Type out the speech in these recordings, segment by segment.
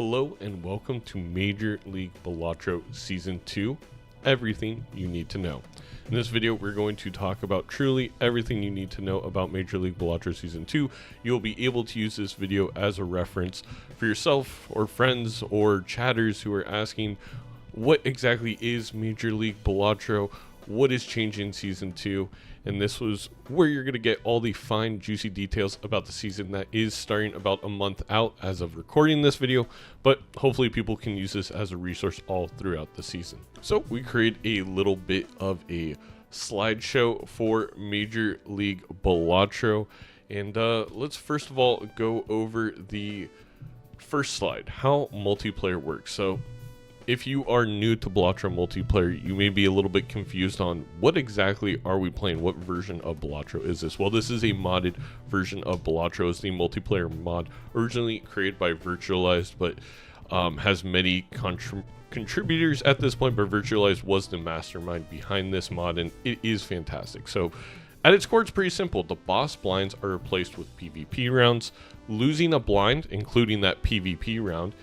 Hello and welcome to Major League Balatro Season 2, everything you need to know. In this video, we're going to talk about truly everything you need to know about Major League Balatro Season 2. You'll be able to use this video as a reference for yourself or friends or chatters who are asking, what exactly is Major League Balatro? What is changing in Season 2? And this was where you're going to get all the fine, juicy details about the season that is starting about a month out as of recording this video, but hopefully people can use this as a resource all throughout the season. So we create a little bit of a slideshow for Major League Balatro, and let's first of all go over the first slide, how multiplayer works. So if you are new to Balatro Multiplayer, you may be a little bit confused on what exactly are we playing, what version of Balatro is this? Well, this is a modded version of Balatro. It's the multiplayer mod originally created by Virtualized, but has many contributors at this point, but Virtualized was the mastermind behind this mod, and it is fantastic. So at its core, it's pretty simple. The boss blinds are replaced with PvP rounds. Losing a blind, including that PvP round,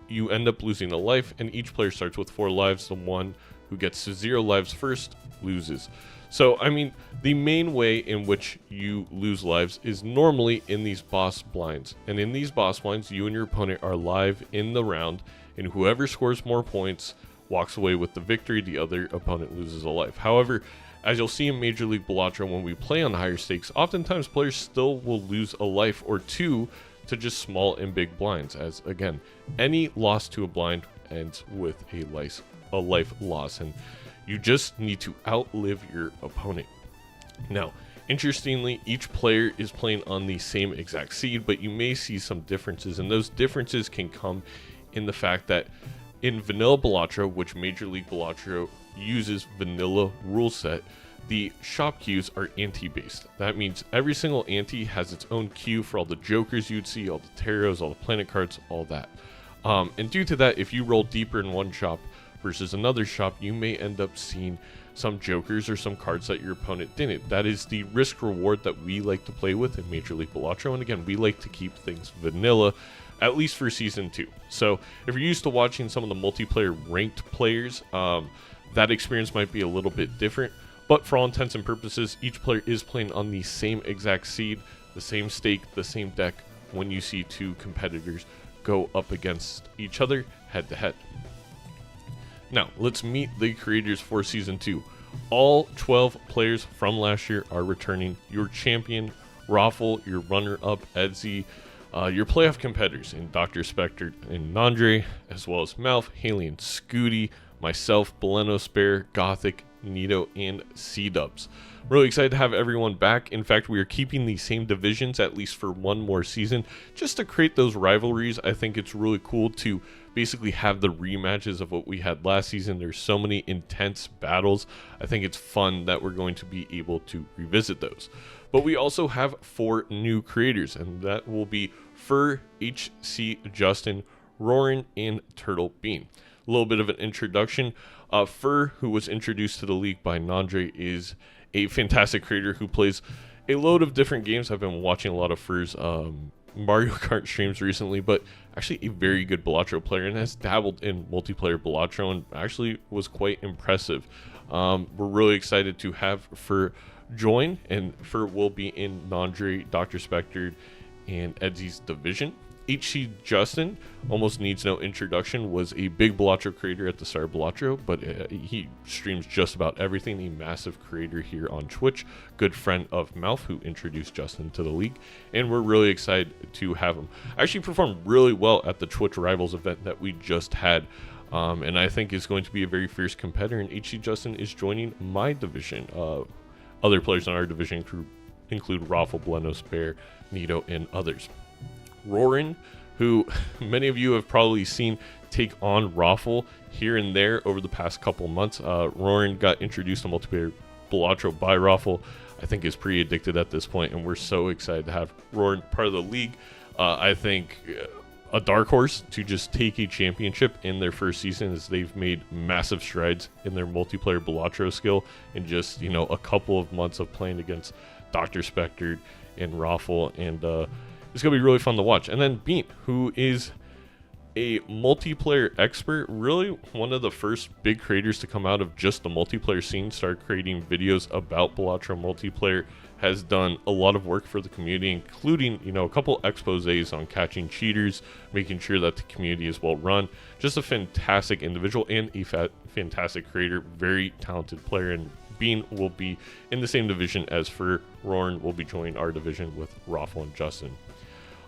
you end up losing a life, and each player starts with 4 lives. The one who gets to 0 lives first loses. So, I mean, the main way in which you lose lives is normally in these boss blinds. And in these boss blinds, you and your opponent are live in the round, and whoever scores more points walks away with the victory. The other opponent loses a life. However, as you'll see in Major League Balatro, when we play on higher stakes, oftentimes players still will lose a life or two to just small and big blinds, as again, any loss to a blind ends with a life loss, and you just need to outlive your opponent. Now, interestingly, each player is playing on the same exact seed, but you may see some differences, and those differences can come in the fact that in vanilla Balatro, which Major League Balatro uses vanilla rule set, the shop queues are ante-based. That means every single ante has its own queue for all the jokers you'd see, all the tarots, all the planet cards, all that. And due to that, if you roll deeper in one shop versus another shop, you may end up seeing some jokers or some cards that your opponent didn't. That is the risk reward that we like to play with in Major League Balatro. And again, we like to keep things vanilla, at least for Season 2. So if you're used to watching some of the multiplayer ranked players, that experience might be a little bit different. But for all intents and purposes, each player is playing on the same exact seed, the same stake, the same deck when you see two competitors go up against each other head to head. Now, let's meet the creators for Season 2. All 12 players from last year are returning. Your champion, Raffle, your runner-up, Edzy, your playoff competitors in Dr. Spectre and Nandre, as well as Malf, Haley, and Scooty, myself, Baleno Spare, Gothic, Nito, and C-Dubs. Really excited to have everyone back. In fact, we are keeping the same divisions at least for one more season just to create those rivalries. I think it's really cool to basically have the rematches of what we had last season. There's so many intense battles. I think it's fun that we're going to be able to revisit those. But we also have 4 new creators, and that will be Fur, HC Justin, Roarin, and Turtle Bean. A little bit of an introduction. Fur, who was introduced to the league by Nandre, is a fantastic creator who plays a load of different games. I've been watching a lot of Fur's Mario Kart streams recently, but actually a very good Balatro player and has dabbled in multiplayer Balatro and actually was quite impressive. We're really excited to have Fur join, and Fur will be in Nandre, Dr. Spectre, and Edzy's division. HC Justin almost needs no introduction, was a big Balatro creator at the start of Balatro, but he streams just about everything. A massive creator here on Twitch, good friend of Malf, who introduced Justin to the league, and we're really excited to have him. Actually performed really well at the Twitch Rivals event that we just had, and I think is going to be a very fierce competitor, and HC Justin is joining my division. Other players in our division include Raffle, Baleno Spare, Nito, and others. Roarin, who many of you have probably seen take on Raffle here and there over the past couple months. Roarin got introduced to multiplayer Balatro by Raffle. I think is pretty addicted at this point, and we're so excited to have Roarin part of the league. I think a dark horse to just take a championship in their first season, as they've made massive strides in their multiplayer Balatro skill in just, a couple of months of playing against Dr. Spectre and Raffle, and it's going to be really fun to watch. And then Bean, who is a multiplayer expert, really one of the first big creators to come out of just the multiplayer scene, start creating videos about Balatro Multiplayer, has done a lot of work for the community, including, a couple exposés on catching cheaters, making sure that the community is well run. Just a fantastic individual and a fantastic creator, very talented player, and Bean will be in the same division as for Roran will be joining our division with Raffle and Justin.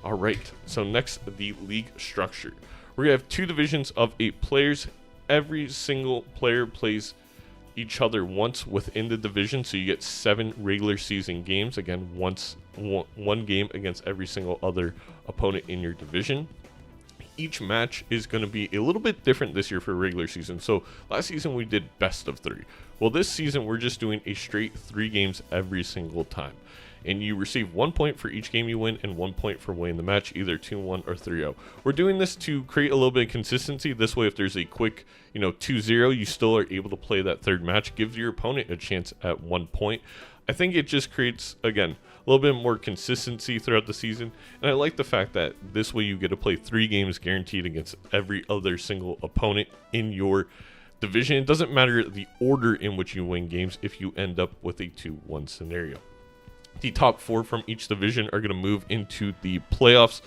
All right, so next, the league structure. We're going to have 2 divisions of 8 players. Every single player plays each other once within the division, so you get 7 regular season games. Again, one game against every single other opponent in your division. Each match is going to be a little bit different this year for regular season. So last season we did best of 3. Well, this season we're just doing a straight 3 games every single time. And you receive 1 point for each game you win and 1 point for winning the match, either 2-1 or 3-0. We're doing this to create a little bit of consistency. This way, if there's a quick, 2-0, you still are able to play that third match. Gives your opponent a chance at 1 point. I think it just creates, again, a little bit more consistency throughout the season. And I like the fact that this way you get to play 3 games guaranteed against every other single opponent in your division. It doesn't matter the order in which you win games if you end up with a 2-1 scenario. The top 4 from each division are going to move into the playoffs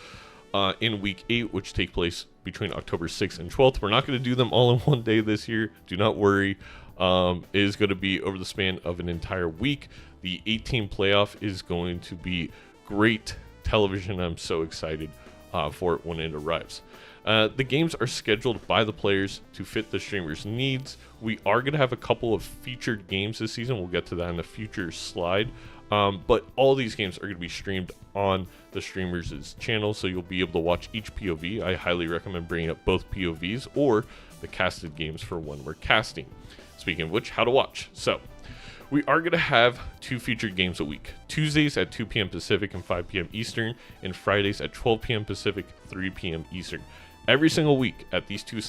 in week 8, which take place between October 6th and 12th. We're not going to do them all in one day this year. Do not worry. It is going to be over the span of an entire week. The 8-team playoff is going to be great television. I'm so excited for it when it arrives. The games are scheduled by the players to fit the streamers' needs. We are going to have a couple of featured games this season. We'll get to that in a future slide. But all these games are going to be streamed on the streamers' channel, so you'll be able to watch each POV. I highly recommend bringing up both POVs or the casted games for when we're casting. Speaking of which, how to watch. So we are going to have 2 featured games a week. Tuesdays at 2 p.m. Pacific and 5 p.m. Eastern, and Fridays at 12 p.m. Pacific, 3 p.m. Eastern. Every single week at these 2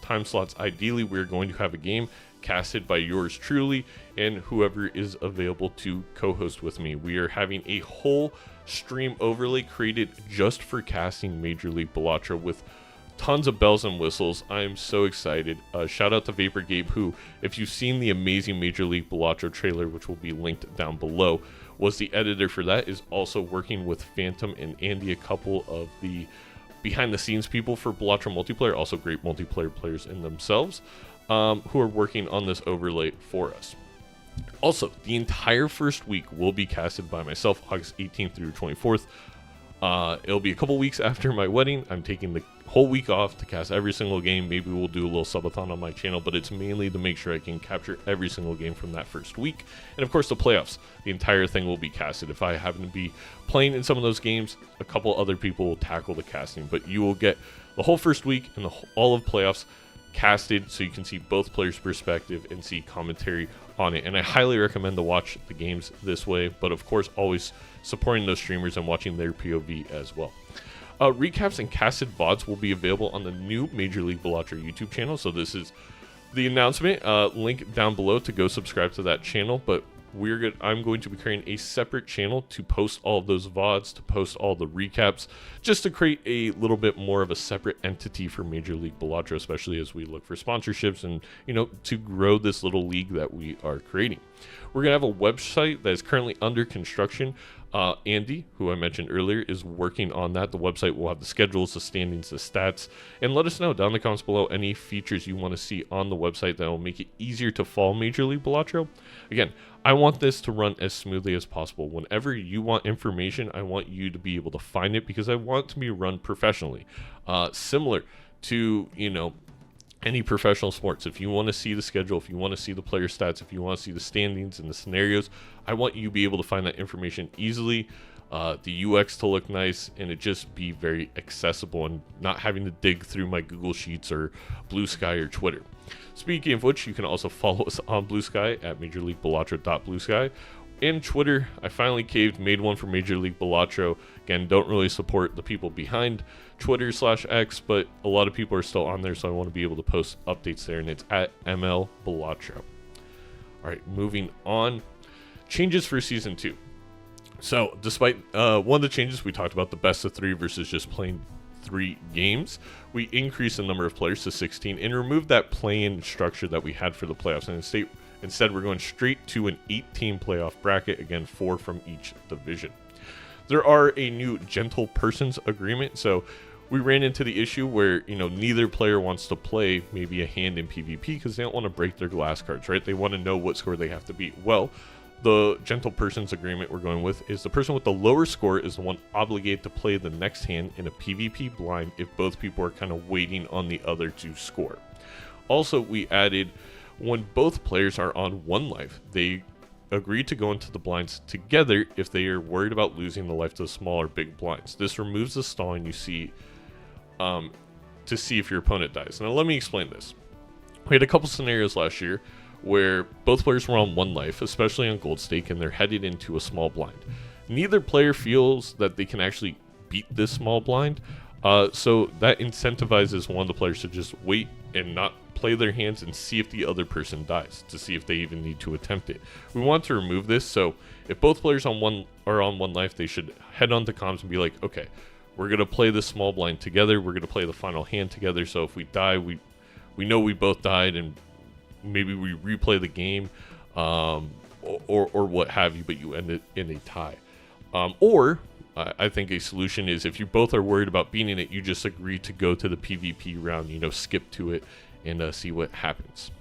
time slots, ideally, we're going to have a game casted by yours truly and whoever is available to co-host with me. We are having a whole stream overlay created just for casting Major League Balatro with tons of bells and whistles. I am so excited. Shout out to Vapor Gabe, who, if you've seen the amazing Major League Balatro trailer, which will be linked down below, was the editor for that, is also working with Phantom and Andy, a couple of the behind the scenes people for Balatro Multiplayer, also great multiplayer players in themselves, who are working on this overlay for us. Also, the entire first week will be casted by myself, August 18th through 24th. It'll be a couple weeks after my wedding. I'm taking the whole week off to cast every single game. Maybe we'll do a little subathon on my channel, but it's mainly to make sure I can capture every single game from that first week. And of course, the playoffs. The entire thing will be casted. If I happen to be playing in some of those games, a couple other people will tackle the casting, but you will get the whole first week and all of playoffs casted, so you can see both players' perspective and see commentary on it. And I highly recommend to watch the games this way, but of course always supporting those streamers and watching their POV as well. Recaps and casted VODs will be available on the new Major League Balatro YouTube channel, so this is the announcement. Link down below to go subscribe to that channel, but I'm going to be creating a separate channel to post all of those VODs, to post all the recaps, just to create a little bit more of a separate entity for Major League Balatro, especially as we look for sponsorships and, to grow this little league that we are creating. We're going to have a website that is currently under construction. Andy, who I mentioned earlier, is working on that. The website will have the schedules, the standings, the stats, and let us know down in the comments below any features you want to see on the website that will make it easier to follow Major League Balatro. Again, I want this to run as smoothly as possible. Whenever you want information, I want you to be able to find it because I want it to be run professionally. Similar to, any professional sports. If you want to see the schedule, if you want to see the player stats, if you want to see the standings and the scenarios, I want you to be able to find that information easily, the UX to look nice, and it just be very accessible and not having to dig through my Google Sheets or Blue Sky or Twitter. Speaking of which, you can also follow us on Blue Sky at majorleaguebalatro.bluesky. And Twitter, I finally caved, made one for Major League Balatro. Again, don't really support the people behind Twitter/X, but a lot of people are still on there, so I want to be able to post updates there, and it's at ML Balatro. All right, moving on. Changes for Season 2. So, despite one of the changes, we talked about the best of 3 versus just playing 3 games. We increased the number of players to 16 and removed that play-in structure that we had for the playoffs. And instead, we're going straight to an 8-team playoff bracket, again, 4 from each division. There are a new gentle persons agreement, so we ran into the issue where, neither player wants to play maybe a hand in PvP because they don't want to break their glass cards, right? They want to know what score they have to beat. Well, the gentle persons agreement we're going with is the person with the lower score is the one obligated to play the next hand in a PvP blind if both people are kind of waiting on the other to score. Also, we added when both players are on 1 life, they agree to go into the blinds together if they are worried about losing the life to the small or big blinds. This removes the stalling you see to see if your opponent dies. Now let me explain this. We had a couple scenarios last year where both players were on 1 life, especially on gold stake, and they're headed into a small blind. Neither player feels that they can actually beat this small blind, so that incentivizes one of the players to just wait and not play their hands and see if the other person dies, to see if they even need to attempt it. We want to remove this, so if both players are on 1 life, they should head on to comms and be like, okay, we're going to play this small blind together, we're going to play the final hand together, so if we die, we know we both died, and maybe we replay the game, or what have you, but you end it in a tie. Or I think a solution is if you both are worried about beating it, you just agree to go to the PvP round, skip to it and see what happens.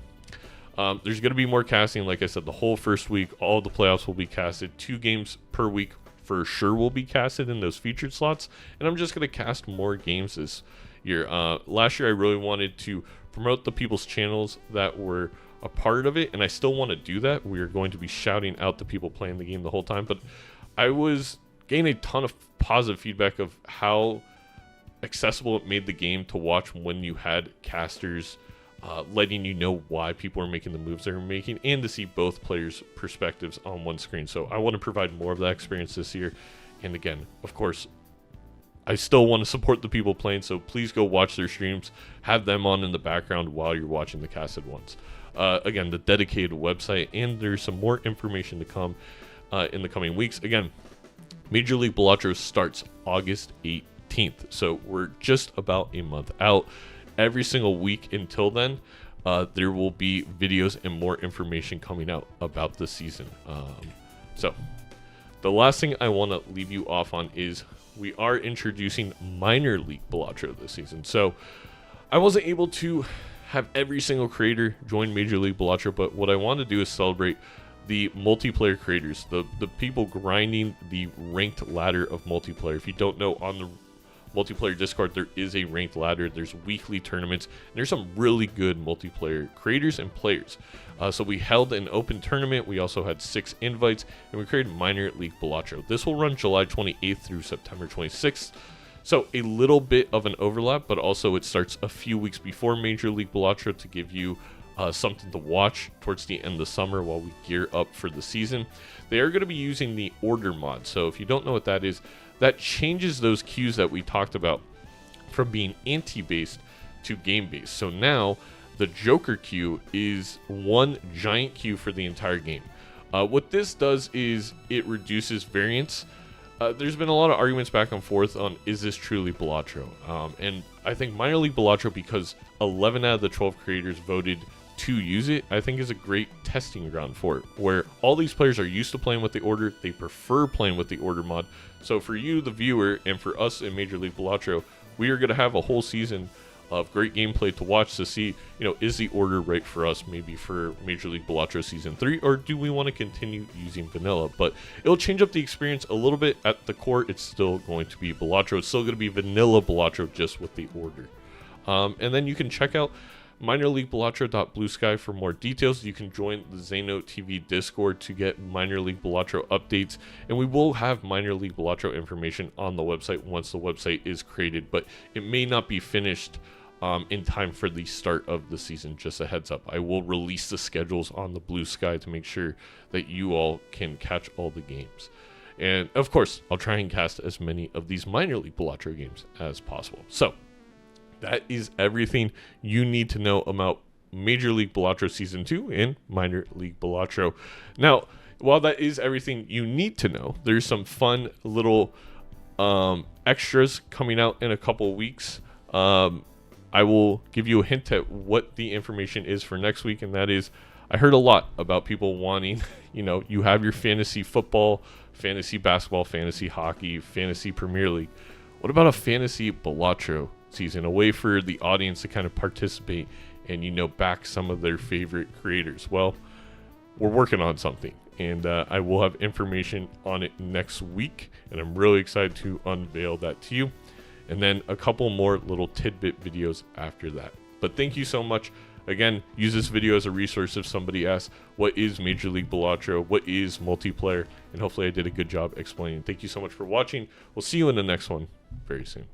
There's going to be more casting. Like I said, the whole first week, all the playoffs will be casted. 2 games per week for sure will be casted in those featured slots. And I'm just going to cast more games this year. Last year, I really wanted to promote the people's channels that were a part of it, and I still want to do that. We are going to be shouting out the people playing the game the whole time, but I was getting a ton of positive feedback of how accessible it made the game to watch when you had casters letting you know why people are making the moves they were making, and to see both players' perspectives on one screen. So I want to provide more of that experience this year. And again, of course, I still want to support the people playing, so please go watch their streams, have them on in the background while you're watching the casted ones. Again, the dedicated website, and there's some more information to come in the coming weeks. Again, Major League Balatro starts August 18th, so we're just about a month out. Every single week until then, there will be videos and more information coming out about the season. So the last thing I want to leave you off on is we are introducing Minor League Balatro this season. So I wasn't able to have every single creator join Major League Balatro, but what I want to do is celebrate the multiplayer creators, the people grinding the ranked ladder of multiplayer. If you don't know, on the multiplayer Discord, there is a ranked ladder. There's weekly tournaments, and there's some really good multiplayer creators and players. So we held an open tournament. We also had 6 invites, and we created Minor League Balatro. This will run July 28th through September 26th. So a little bit of an overlap, but also it starts a few weeks before Major League Balatro to give you something to watch towards the end of the summer while we gear up for the season. They are going to be using the order mod. So if you don't know what that is, that changes those queues that we talked about from being anti-based to game-based. So now the Joker queue is one giant queue for the entire game. What this does is it reduces variance. There's been a lot of arguments back and forth on, is this truly Balatro? And I think Minor League Balatro, because 11 out of the 12 creators voted to use it, I think is a great testing ground for it, where all these players are used to playing with the order. They prefer playing with the order mod. So for you, the viewer, and for us in Major League Balatro, we are going to have a whole season of great gameplay to watch to see, is the order right for us, maybe for Major League Balatro Season 3, or do we want to continue using vanilla? But it'll change up the experience a little bit. At the core, it's still going to be Balatro. It's still going to be vanilla Balatro, just with the order. And then you can check out minorleaguebalatro.bluesky for more details. You can join the ZainoTV Discord to get Minor League Balatro updates, and we will have Minor League Balatro information on the website once the website is created, but it may not be finished in time for the start of the season. Just a heads up, I will release the schedules on the Blue Sky to make sure that you all can catch all the games. And of course, I'll try and cast as many of these Minor League Balatro games as possible. So that is everything you need to know about Major League Balatro Season 2 and Minor League Balatro. Now, while that is everything you need to know, there's some fun little extras coming out in a couple weeks. I will give you a hint at what the information is for next week, and that is, I heard a lot about people wanting, you have your fantasy football, fantasy basketball, fantasy hockey, fantasy Premier League. What about a fantasy Balatro season? A way for the audience to kind of participate and, back some of their favorite creators. Well, we're working on something, and I will have information on it next week, and I'm really excited to unveil that to you. And then a couple more little tidbit videos after that. But thank you so much. Again, use this video as a resource if somebody asks, what is Major League Balatro? What is multiplayer? And hopefully I did a good job explaining. Thank you so much for watching. We'll see you in the next one very soon.